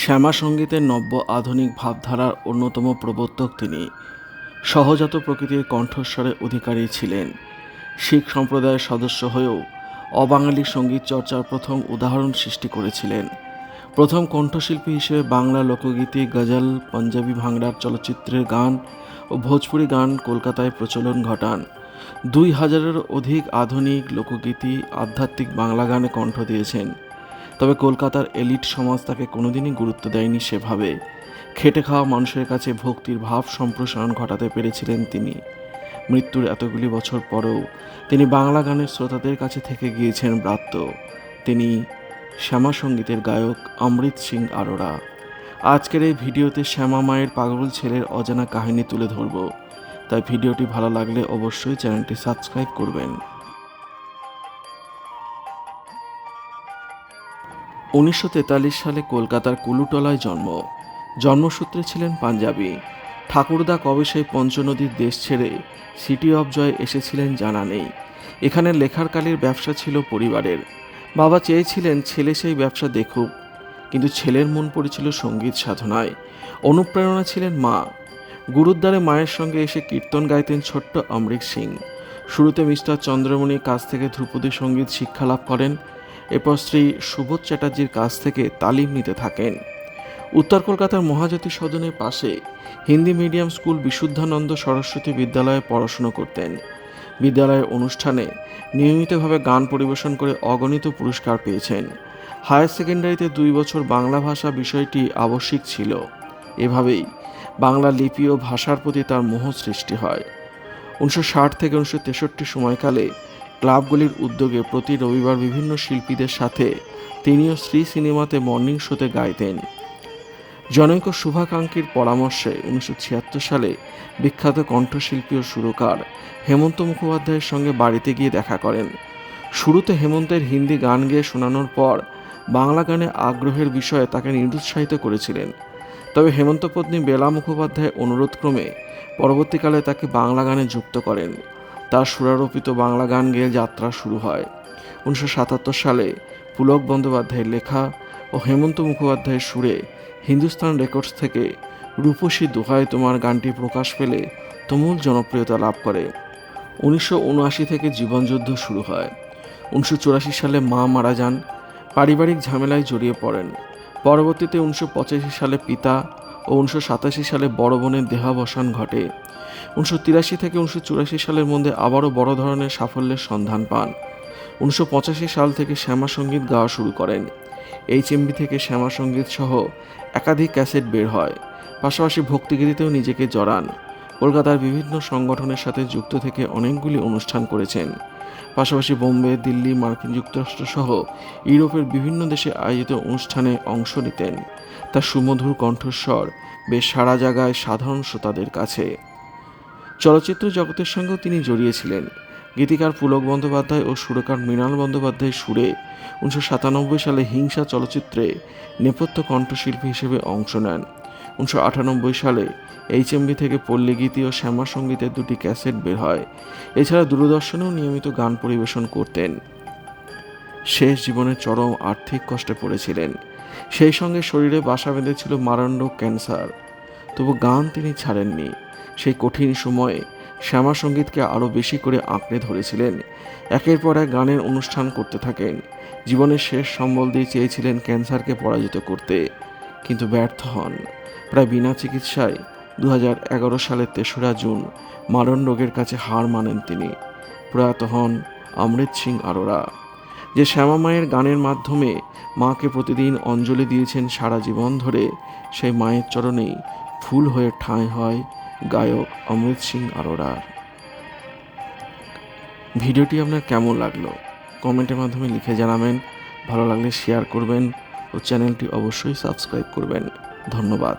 শ্যামা সঙ্গীতের নব্য আধুনিক ভাবধারার অন্যতম প্রবর্তক তিনি। সহজাত প্রকৃতির কণ্ঠস্বরের অধিকারী ছিলেন। শিখ সম্প্রদায়ের সদস্য হয়েও অবাঙালি সঙ্গীত চর্চার প্রথম উদাহরণ সৃষ্টি করেছিলেন। প্রথম কণ্ঠশিল্পী হিসেবে বাংলা লোকগীতি, গজল, পাঞ্জাবি, ভাংড়ার চলচ্চিত্রের গান ও ভোজপুরি গান কলকাতায় প্রচলন ঘটান। 2000-এরও অধিক আধুনিক লোকগীতি, আধ্যাত্মিক বাংলা গানে কণ্ঠ দিয়েছেন। তবে কলকাতার এলিট সমাজ তাকে কোনোদিনই গুরুত্ব দেয়নি সেভাবে। খেটে খাওয়া মানুষের কাছে ভক্তির ভাব সম্প্রসারণ ঘটাতে পেরেছিলেন তিনি। মৃত্যুর এতগুলি বছর পরেও তিনি বাংলা গানের শ্রোতাদের কাছে থেকে গিয়েছেন ব্রাত্য। তিনি শ্যামা সঙ্গীতের গায়ক অমৃত সিং আরোরা। আজকের এই ভিডিওতে শ্যামা মায়ের পাগল ছেলের অজানা কাহিনী তুলে ধরব। তাই ভিডিওটি ভালো লাগলে অবশ্যই চ্যানেলটি সাবস্ক্রাইব করবেন। 1943 সালে কলকাতার কুলুটলায় জন্মসূত্রে ছিলেন পাঞ্জাবি। ঠাকুরদা কবে সেই পঞ্চনদীর দেশ ছেড়ে সিটি অফ জয় এসেছিলেন জানা নেই। এখানে লেখার কালির ব্যবসা ছিল পরিবারের। বাবা চেয়েছিলেন ছেলে সেই ব্যবসা দেখুক, কিন্তু ছেলের মন পড়েছিল সঙ্গীত সাধনায়। অনুপ্রেরণা ছিলেন মা। গুরুদ্বারে মায়ের সঙ্গে এসে কীর্তন গাইতেন ছোট্ট অমৃত সিং। শুরুতে মিস্টার চন্দ্রমণির কাছ থেকে ধ্রুপদী সঙ্গীত শিক্ষা লাভ করেন। এরপর শ্রী সুবোধ চ্যাটার্জির কাছ থেকে তালিম নিতে থাকেন। উত্তর কলকাতার মহাজ্যোতি সদনের পাশে হিন্দি মিডিয়াম স্কুল বিশুদ্ধানন্দ সরস্বতী বিদ্যালয়ে পড়াশুনো করতেন। বিদ্যালয়ের অনুষ্ঠানে নিয়মিতভাবে গান পরিবেশন করে অগণিত পুরস্কার পেয়েছেন। হায়ার সেকেন্ডারিতে 2 বছর বাংলা ভাষা বিষয়টি আবশ্যিক ছিল। এভাবেই বাংলা লিপি ও ভাষার প্রতি তার মোহ সৃষ্টি হয়। 1960 থেকে 1963 সময়কালে ক্লাবগুলির উদ্যোগে প্রতি রবিবার বিভিন্ন শিল্পীদের সাথে তিনিও শ্রী সিনেমাতে মর্নিং শোতে গাইতেন। জনৈক শুভাকাঙ্ক্ষীর পরামর্শে 1976 সালে বিখ্যাত কণ্ঠশিল্পী ও সুরকার হেমন্ত মুখোপাধ্যায়ের সঙ্গে বাড়িতে গিয়ে দেখা করেন। শুরুতে হেমন্তের হিন্দি গান গেয়ে শোনানোর পর বাংলা গানে আগ্রহের বিষয়ে তাকে নিরুৎসাহিত করেছিলেন। তবে হেমন্ত পত্নী বেলা মুখোপাধ্যায়ের অনুরোধক্রমে পরবর্তীকালে তাকে বাংলা গানে যুক্ত করেন। তার সুরারোপিত বাংলা গান গেয়ে যাত্রা শুরু হয়। 1977 সালে পুলক বন্দ্যোপাধ্যায়ের লেখা ও হেমন্ত মুখোপাধ্যায়ের সুরে হিন্দুস্তান রেকর্ডস থেকে রূপসী দোহাই তোমার গানটি প্রকাশ পেলে তুমুল জনপ্রিয়তা লাভ করে। 1979 থেকে জীবনযুদ্ধ শুরু হয়। 1984 সালে মা মারা যান। পারিবারিক ঝামেলায় জড়িয়ে পড়েন। পরবর্তীতে 1985 সালে পিতা ও 1987 সালে বড় বোনের দেহাবসান ঘটে। 1983 থেকে 1984 সালের মধ্যে আবারও বড় ধরনের সাফল্যের সন্ধান পান। 1985 সাল থেকে শ্যামা সঙ্গীত গাওয়া শুরু করেন। HMV থেকে শ্যামা সঙ্গীত সহ একাধিক ক্যাসেট বের হয়। পাশাপাশি ভক্তিগীতিতেও নিজেকে জড়ান। কলকাতার বিভিন্ন সংগঠনের সাথে যুক্ত থেকে অনেকগুলি অনুষ্ঠান করেছেন। পাশাপাশি বোম্বে, দিল্লি, মার্কিন যুক্তরাষ্ট্র সহ ইউরোপের বিভিন্ন দেশে আয়োজিত অনুষ্ঠানে অংশ নিতেন। তার সুমধুর কণ্ঠস্বর বেশ সাড়া জাগায় সাধারণ শ্রোতাদের কাছে। চলচ্চিত্র জগতের সঙ্গেও তিনি জড়িয়েছিলেন। গীতিকার পুলক বন্দ্যোপাধ্যায় ও সুরকার মৃণাল বন্দ্যোপাধ্যায়ের সুরে 1997 সালে হিংসা চলচ্চিত্রে নেপথ্য কণ্ঠশিল্পী হিসেবে অংশ নেন। 1998 সালে HMV থেকে পল্লীগীতি ও শ্যামা সঙ্গীতের 2টি ক্যাসেট বের হয়। এছাড়া দূরদর্শনেও নিয়মিত গান পরিবেশন করতেন। শেষ জীবনের চরম আর্থিক কষ্টে পড়েছিলেন। সেই সঙ্গে শরীরে বাসা বেঁধেছিল মারাত্মক ক্যান্সার। তবু গান তিনি ছাড়েননি। সেই কঠিন সময়ে শ্যামা সঙ্গীতকে আরও বেশি করে আঁকড়ে ধরেছিলেন। একের পর এক গানের অনুষ্ঠান করতে থাকেন। জীবনের শেষ সম্বল দিয়ে চেয়েছিলেন ক্যান্সারকে পরাজিত করতে, কিন্তু ব্যর্থ হন। প্রায় বিনা চিকিৎসায় 2011 সালের 3রা জুন মারণ রোগের কাছে হার মানেন তিনি। প্রয়াত হন অমৃত সিং আরোরা, যে শ্যামা মায়ের গানের মাধ্যমে মাকে প্রতিদিন অঞ্জলি দিয়েছেন সারা জীবন ধরে। সেই মায়ের চরণেই ফুল হয়ে ঠাঁই হয় গায়ক অমৃত সিং আরোরার। ভিডিওটি আপনার কেমন লাগলো কমেন্টের মাধ্যমে লিখে জানাবেন। ভালো লাগলে শেয়ার করবেন ও চ্যানেলটি অবশ্যই সাবস্ক্রাইব করবেন। ধন্যবাদ।